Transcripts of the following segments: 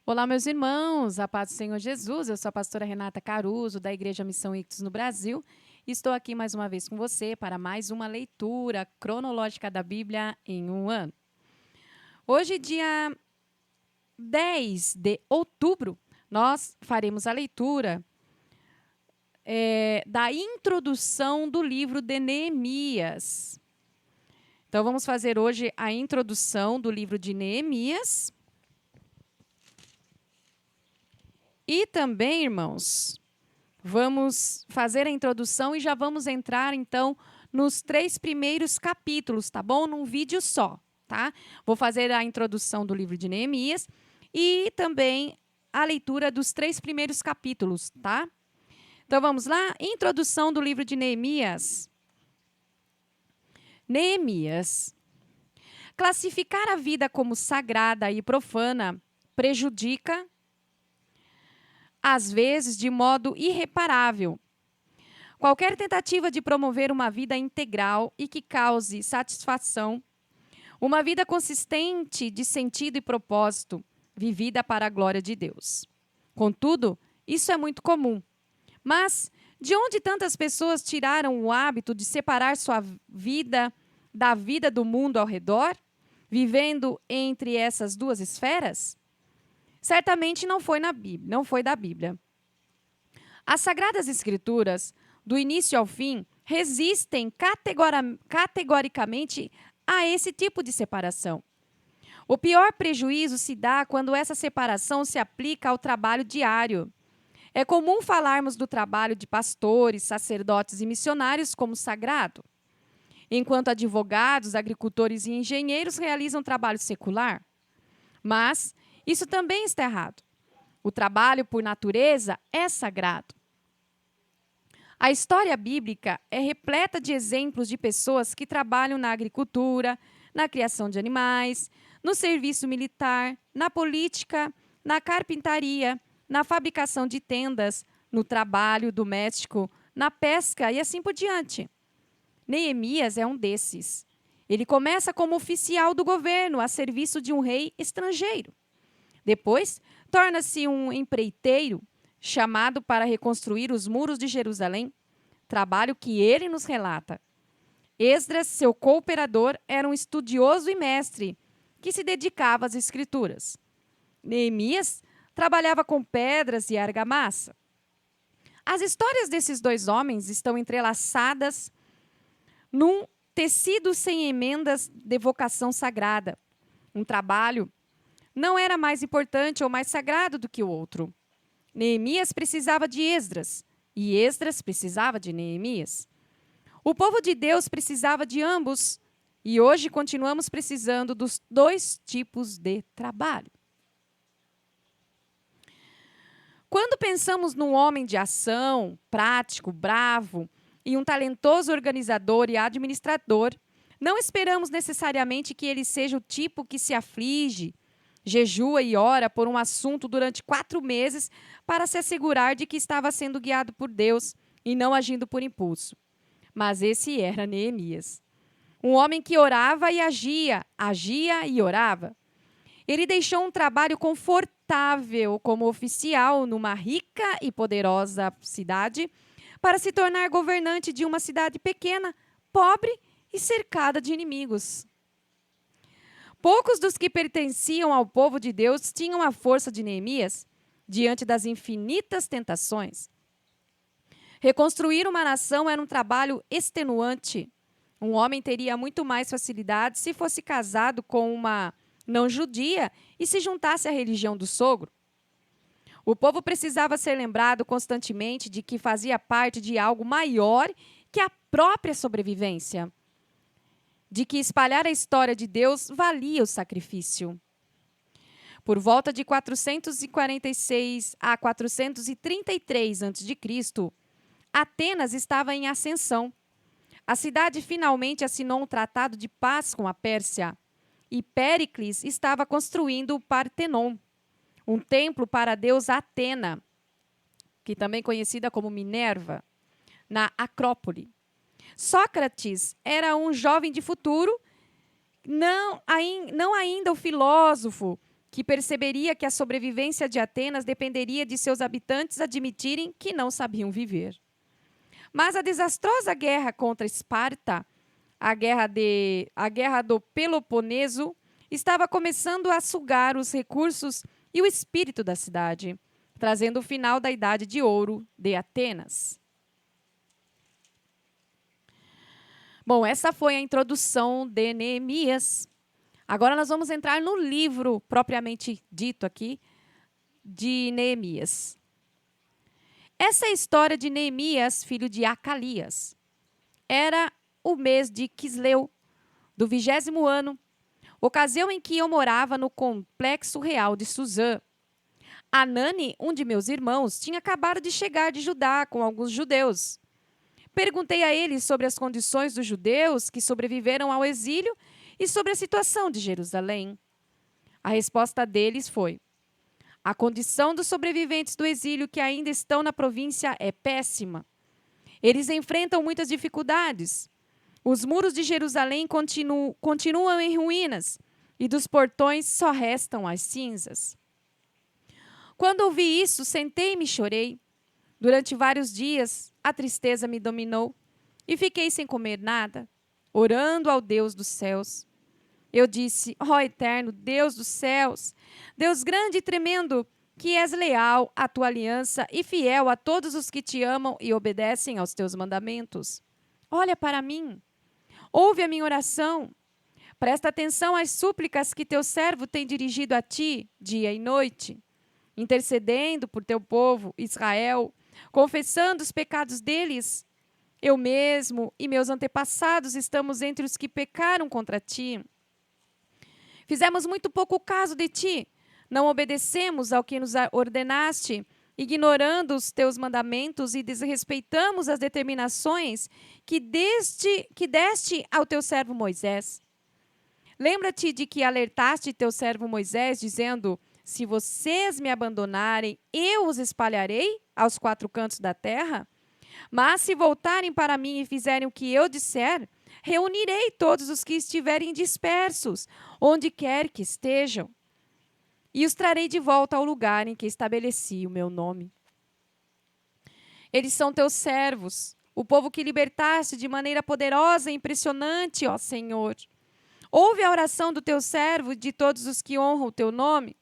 Olá, meus irmãos, a paz do Senhor Jesus. Eu sou a pastora Renata Caruso, da Igreja Missão Ictus no Brasil. Estou aqui mais uma vez com você para mais uma leitura cronológica da Bíblia em um ano. Hoje, dia 10 de outubro, nós faremos a leitura da introdução do livro de Neemias. Então, vamos fazer hoje a introdução do livro de Neemias. E também, irmãos, vamos fazer a introdução e já vamos entrar, então, nos 3 primeiros capítulos, tá bom? Num vídeo só, tá? Vou fazer a introdução do livro de Neemias e também a leitura dos 3 primeiros capítulos, tá? Então, vamos lá? Introdução do livro de Neemias. Neemias. Classificar a vida como sagrada e profana prejudica às vezes de modo irreparável. Qualquer tentativa de promover uma vida integral e que cause satisfação, uma vida consistente de sentido e propósito, vivida para a glória de Deus. Contudo, isso é muito comum. Mas de onde tantas pessoas tiraram o hábito de separar sua vida da vida do mundo ao redor, vivendo entre essas duas esferas? Certamente não foi na Bíblia, não foi da Bíblia. As Sagradas Escrituras, do início ao fim, resistem categoricamente a esse tipo de separação. O pior prejuízo se dá quando essa separação se aplica ao trabalho diário. É comum falarmos do trabalho de pastores, sacerdotes e missionários como sagrado, enquanto advogados, agricultores e engenheiros realizam trabalho secular. Mas isso também está errado. O trabalho, por natureza, é sagrado. A história bíblica é repleta de exemplos de pessoas que trabalham na agricultura, na criação de animais, no serviço militar, na política, na carpintaria, na fabricação de tendas, no trabalho doméstico, na pesca e assim por diante. Neemias é um desses. Ele começa como oficial do governo a serviço de um rei estrangeiro. Depois, torna-se um empreiteiro chamado para reconstruir os muros de Jerusalém, trabalho que ele nos relata. Esdras, seu cooperador, era um estudioso e mestre que se dedicava às escrituras. Neemias trabalhava com pedras e argamassa. As histórias desses dois homens estão entrelaçadas num tecido sem emendas de vocação sagrada. Um trabalho não era mais importante ou mais sagrado do que o outro. Neemias precisava de Esdras, e Esdras precisava de Neemias. O povo de Deus precisava de ambos, e hoje continuamos precisando dos dois tipos de trabalho. Quando pensamos num homem de ação, prático, bravo, e um talentoso organizador e administrador, não esperamos necessariamente que ele seja o tipo que se aflige, jejua e ora por um assunto durante 4 meses para se assegurar de que estava sendo guiado por Deus e não agindo por impulso. Mas esse era Neemias. Um homem que orava e agia e orava. Ele deixou um trabalho confortável como oficial numa rica e poderosa cidade para se tornar governante de uma cidade pequena, pobre e cercada de inimigos. Poucos dos que pertenciam ao povo de Deus tinham a força de Neemias diante das infinitas tentações. Reconstruir uma nação era um trabalho extenuante. Um homem teria muito mais facilidade se fosse casado com uma não-judia e se juntasse à religião do sogro. O povo precisava ser lembrado constantemente de que fazia parte de algo maior que a própria sobrevivência, de que espalhar a história de Deus valia o sacrifício. Por volta de 446 a 433 a.C., Atenas estava em ascensão. A cidade finalmente assinou um tratado de paz com a Pérsia, e Péricles estava construindo o Partenon, um templo para a deusa Atena, que também conhecida como Minerva, na Acrópole. Sócrates era um jovem de futuro, não ainda o filósofo que perceberia que a sobrevivência de Atenas dependeria de seus habitantes admitirem que não sabiam viver. Mas a desastrosa guerra contra Esparta, a guerra do Peloponeso, estava começando a sugar os recursos e o espírito da cidade, trazendo o final da Idade de Ouro de Atenas. Bom, essa foi a introdução de Neemias. Agora nós vamos entrar no livro propriamente dito aqui de Neemias. Essa é a história de Neemias, filho de Acalias. Era o mês de Quisleu, do 20º ano, ocasião em que eu morava no complexo real de Suzã. Anani, um de meus irmãos, tinha acabado de chegar de Judá com alguns judeus. Perguntei a ele sobre as condições dos judeus que sobreviveram ao exílio e sobre a situação de Jerusalém. A resposta deles foi: a condição dos sobreviventes do exílio que ainda estão na província é péssima. Eles enfrentam muitas dificuldades. Os muros de Jerusalém continuam em ruínas e dos portões só restam as cinzas. Quando ouvi isso, sentei-me e chorei. Durante vários dias, a tristeza me dominou e fiquei sem comer nada, orando ao Deus dos céus. Eu disse: ó eterno Deus dos céus, Deus grande e tremendo, que és leal à tua aliança e fiel a todos os que te amam e obedecem aos teus mandamentos. Olha para mim, ouve a minha oração, presta atenção às súplicas que teu servo tem dirigido a ti, dia e noite, intercedendo por teu povo, Israel, confessando os pecados deles. Eu mesmo e meus antepassados estamos entre os que pecaram contra ti. Fizemos muito pouco caso de ti, não obedecemos ao que nos ordenaste, ignorando os teus mandamentos e desrespeitamos as determinações que deste ao teu servo Moisés. Lembra-te de que alertaste teu servo Moisés, dizendo: se vocês me abandonarem, eu os espalharei aos 4 cantos da terra? Mas se voltarem para mim e fizerem o que eu disser, reunirei todos os que estiverem dispersos, onde quer que estejam, e os trarei de volta ao lugar em que estabeleci o meu nome. Eles são teus servos, o povo que libertaste de maneira poderosa e impressionante, ó Senhor. Ouve a oração do teu servo e de todos os que honram o teu nome.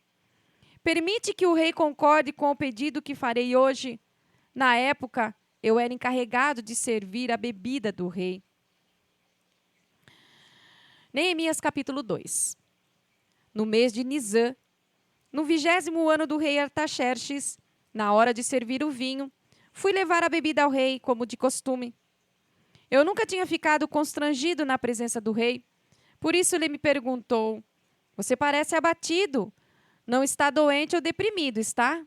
Permite que o rei concorde com o pedido que farei hoje. Na época, eu era encarregado de servir a bebida do rei. Neemias capítulo 2. No mês de Nisã, no 20º ano do rei Artaxerxes, na hora de servir o vinho, fui levar a bebida ao rei, como de costume. Eu nunca tinha ficado constrangido na presença do rei. Por isso ele me perguntou: você parece abatido. Não está doente ou deprimido, está?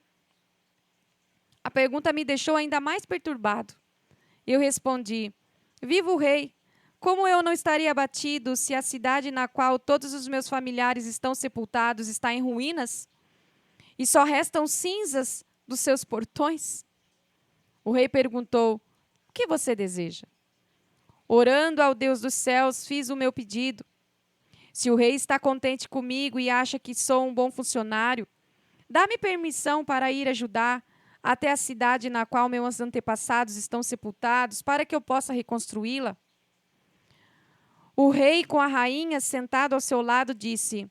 A pergunta me deixou ainda mais perturbado. Eu respondi: viva o rei! Como eu não estaria abatido se a cidade na qual todos os meus familiares estão sepultados está em ruínas? E só restam cinzas dos seus portões? O rei perguntou: o que você deseja? Orando ao Deus dos céus, fiz o meu pedido. Se o rei está contente comigo e acha que sou um bom funcionário, dá-me permissão para ir ajudar até a cidade na qual meus antepassados estão sepultados, para que eu possa reconstruí-la. O rei, com a rainha sentado ao seu lado, disse: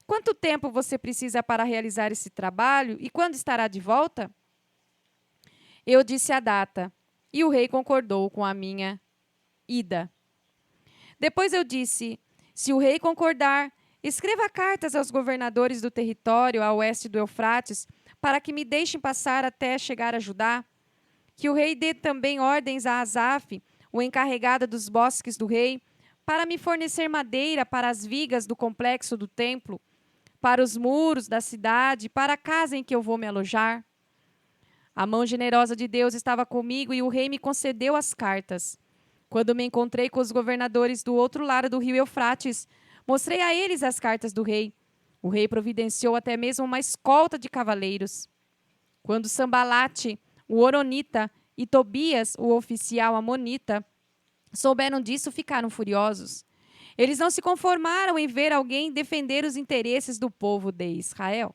quanto tempo você precisa para realizar esse trabalho e quando estará de volta? Eu disse a data, e o rei concordou com a minha ida. Depois eu disse: se o rei concordar, escreva cartas aos governadores do território a oeste do Eufrates, para que me deixem passar até chegar a Judá. Que o rei dê também ordens a Asaf, o encarregado dos bosques do rei, para me fornecer madeira para as vigas do complexo do templo, para os muros da cidade, para a casa em que eu vou me alojar. A mão generosa de Deus estava comigo e o rei me concedeu as cartas. Quando me encontrei com os governadores do outro lado do rio Eufrates, mostrei a eles as cartas do rei. O rei providenciou até mesmo uma escolta de cavaleiros. Quando Sambalate, o horonita, e Tobias, o oficial amonita, souberam disso, ficaram furiosos. Eles não se conformaram em ver alguém defender os interesses do povo de Israel.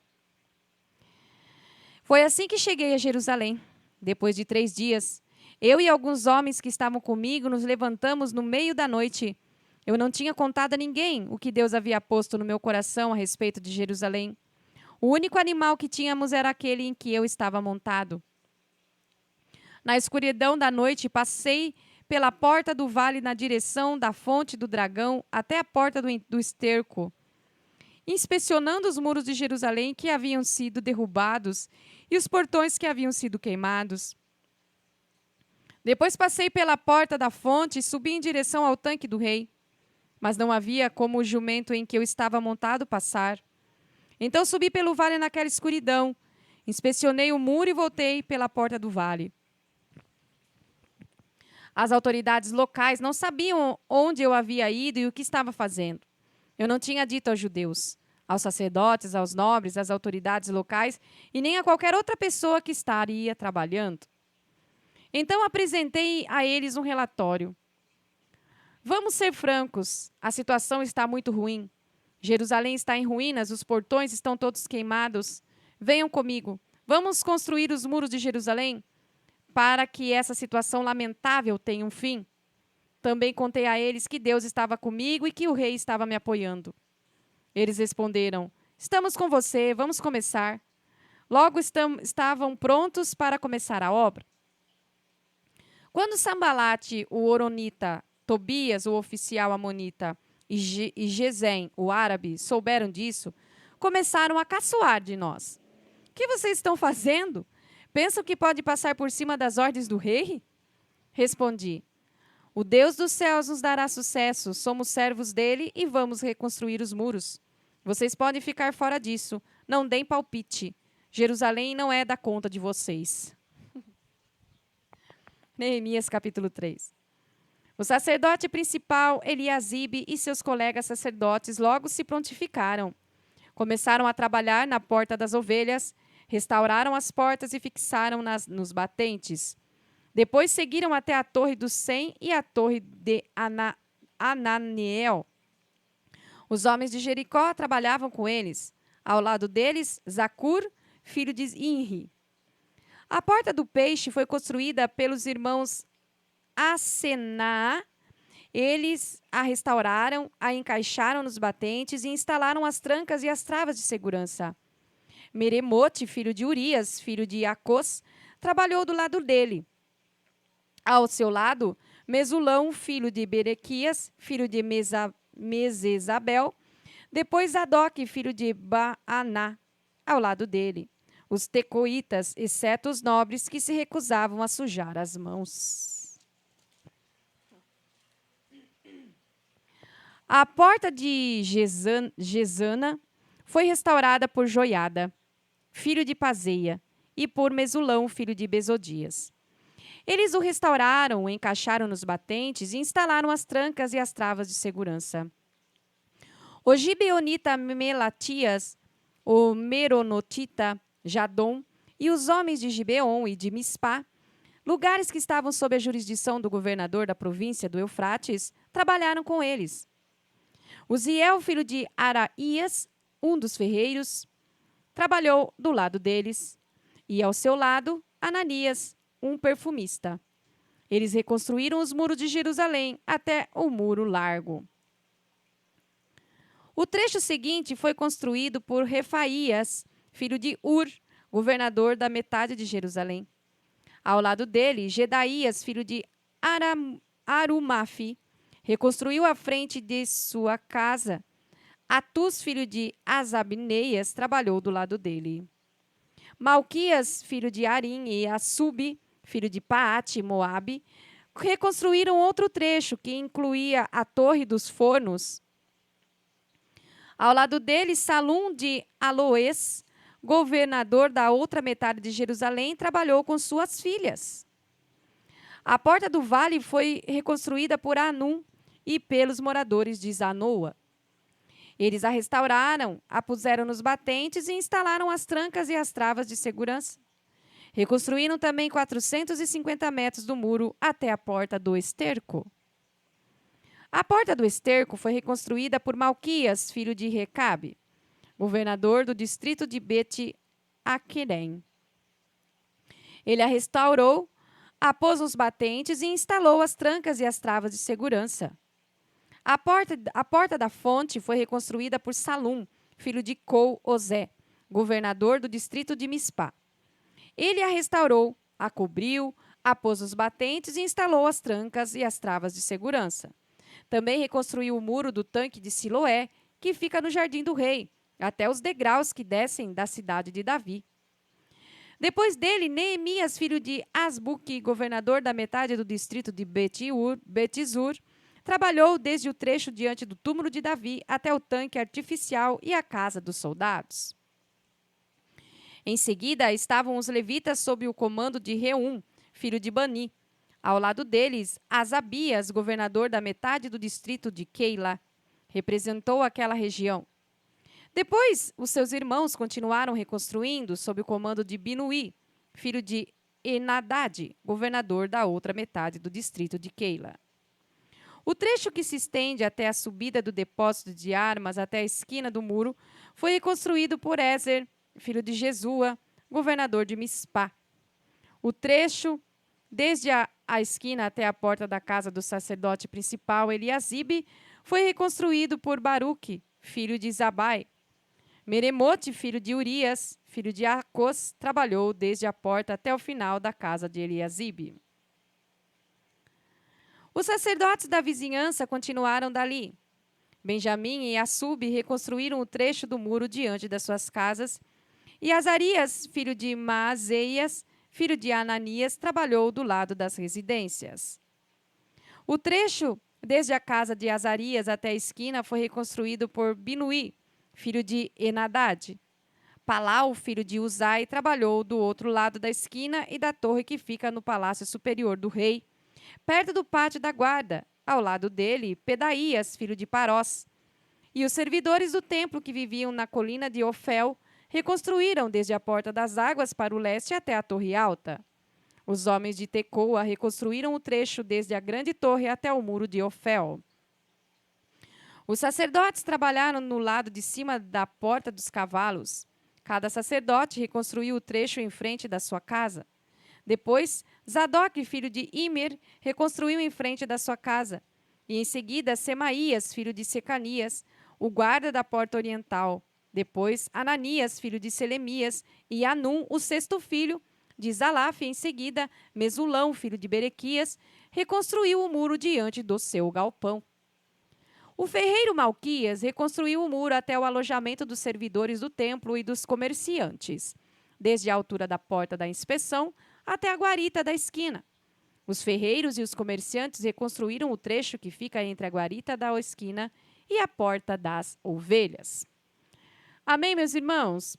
Foi assim que cheguei a Jerusalém. Depois de 3 dias, eu e alguns homens que estavam comigo nos levantamos no meio da noite. Eu não tinha contado a ninguém o que Deus havia posto no meu coração a respeito de Jerusalém. O único animal que tínhamos era aquele em que eu estava montado. Na escuridão da noite, passei pela porta do vale na direção da fonte do dragão até a porta do esterco, inspecionando os muros de Jerusalém que haviam sido derrubados e os portões que haviam sido queimados. Depois passei pela porta da fonte e subi em direção ao tanque do rei. Mas não havia como o jumento em que eu estava montado passar. Então subi pelo vale naquela escuridão, inspecionei o muro e voltei pela porta do vale. As autoridades locais não sabiam onde eu havia ido e o que estava fazendo. Eu não tinha dito aos judeus, aos sacerdotes, aos nobres, às autoridades locais e nem a qualquer outra pessoa que estaria trabalhando. Então apresentei a eles um relatório. Vamos ser francos, a situação está muito ruim. Jerusalém está em ruínas, os portões estão todos queimados. Venham comigo, vamos construir os muros de Jerusalém para que essa situação lamentável tenha um fim. Também contei a eles que Deus estava comigo e que o rei estava me apoiando. Eles responderam, estamos com você, vamos começar. Logo estavam prontos para começar a obra. Quando Sambalate, o horonita, Tobias, o oficial amonita, e Gesem, o árabe, souberam disso, começaram a caçoar de nós. O que vocês estão fazendo? Pensam que pode passar por cima das ordens do rei? Respondi, o Deus dos céus nos dará sucesso, somos servos dele e vamos reconstruir os muros. Vocês podem ficar fora disso, não deem palpite. Jerusalém não é da conta de vocês. Neemias capítulo 3. O sacerdote principal, Eliasibe, e seus colegas sacerdotes logo se prontificaram. Começaram a trabalhar na porta das ovelhas, restauraram as portas e fixaram nos batentes. Depois seguiram até a torre do Sem e a torre de Ananiel. Os homens de Jericó trabalhavam com eles. Ao lado deles, Zacur, filho de Inri. A porta do peixe foi construída pelos irmãos Asená. Eles a restauraram, a encaixaram nos batentes e instalaram as trancas e as travas de segurança. Meremote, filho de Urias, filho de Acos, trabalhou do lado dele. Ao seu lado, Mesulão, filho de Berequias, filho de Mesesabel. Depois Zadok, filho de Baaná, ao lado dele. Os tecoitas, exceto os nobres que se recusavam a sujar as mãos. A porta de Gesana foi restaurada por Joiada, filho de Pazeia, e por Mesulão, filho de Bezodias. Eles o restauraram, o encaixaram nos batentes e instalaram as trancas e as travas de segurança. O gibeonita Melatias, o meronotita Jadom e os homens de Gibeon e de Mispá, lugares que estavam sob a jurisdição do governador da província do Eufrates, trabalharam com eles. Uziel, filho de Araías, um dos ferreiros, trabalhou do lado deles, e ao seu lado, Ananias, um perfumista. Eles reconstruíram os muros de Jerusalém até o muro largo. O trecho seguinte foi construído por Refaías, filho de Ur, governador da metade de Jerusalém. Ao lado dele, Gedaías, filho de Arumafi, reconstruiu a frente de sua casa. Atus, filho de Azabneias, trabalhou do lado dele. Malquias, filho de Arim, e Assub, filho de Paate, Moabe, reconstruíram outro trecho que incluía a Torre dos Fornos. Ao lado dele, Salum de Aloés, governador da outra metade de Jerusalém, trabalhou com suas filhas. A porta do vale foi reconstruída por Anum e pelos moradores de Zanoa. Eles a restauraram, a puseram nos batentes e instalaram as trancas e as travas de segurança. Reconstruíram também 450 metros do muro até a porta do esterco. A porta do esterco foi reconstruída por Malquias, filho de Recabe, governador do distrito de Bet-Aquerem. Ele a restaurou, a pôs nos batentes e instalou as trancas e as travas de segurança. A porta da fonte foi reconstruída por Salum, filho de Cou-Ozé, governador do distrito de Mispá. Ele a restaurou, a cobriu, a pôs nos batentes e instalou as trancas e as travas de segurança. Também reconstruiu o muro do tanque de Siloé, que fica no jardim do rei, até os degraus que descem da cidade de Davi. Depois dele, Neemias, filho de Asbuque, governador da metade do distrito de Betizur, trabalhou desde o trecho diante do túmulo de Davi até o tanque artificial e a casa dos soldados. Em seguida, estavam os levitas sob o comando de Reum, filho de Bani. Ao lado deles, Asabias, governador da metade do distrito de Keila, representou aquela região. Depois, os seus irmãos continuaram reconstruindo sob o comando de Binuí, filho de Enadad, governador da outra metade do distrito de Keila. O trecho que se estende até a subida do depósito de armas até a esquina do muro foi reconstruído por Ezer, filho de Jesua, governador de Mispá. O trecho, desde a esquina até a porta da casa do sacerdote principal Eliasibe, foi reconstruído por Baruque, filho de Zabai. Meremote, filho de Urias, filho de Acos, trabalhou desde a porta até o final da casa de Eliasibe. Os sacerdotes da vizinhança continuaram dali. Benjamim e Assub reconstruíram o trecho do muro diante das suas casas, e Azarias, filho de Maazeias, filho de Ananias, trabalhou do lado das residências. O trecho desde a casa de Azarias até a esquina foi reconstruído por Binuí, filho de Enadad. Palau, filho de Uzai, trabalhou do outro lado da esquina e da torre que fica no palácio superior do rei, perto do pátio da guarda. Ao lado dele, Pedaías, filho de Parós. E os servidores do templo que viviam na colina de Ofel reconstruíram desde a porta das águas para o leste até a torre alta. Os homens de Tecoa reconstruíram o trecho desde a grande torre até o muro de Ofel. Os sacerdotes trabalharam no lado de cima da porta dos cavalos. Cada sacerdote reconstruiu o trecho em frente da sua casa. Depois, Zadok, filho de Imer, reconstruiu em frente da sua casa. E em seguida, Semaías, filho de Secanias, o guarda da porta oriental. Depois, Ananias, filho de Selemias, e Anum, o sexto filho de Zalaf. Em seguida, Mesulão, filho de Berequias, reconstruiu o muro diante do seu galpão. O ferreiro Malquias reconstruiu o muro até o alojamento dos servidores do templo e dos comerciantes, desde a altura da porta da inspeção até a guarita da esquina. Os ferreiros e os comerciantes reconstruíram o trecho que fica entre a guarita da esquina e a porta das ovelhas. Amém, meus irmãos?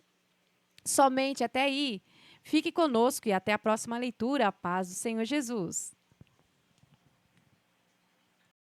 Somente até aí. Fique conosco e até a próxima leitura. A paz do Senhor Jesus.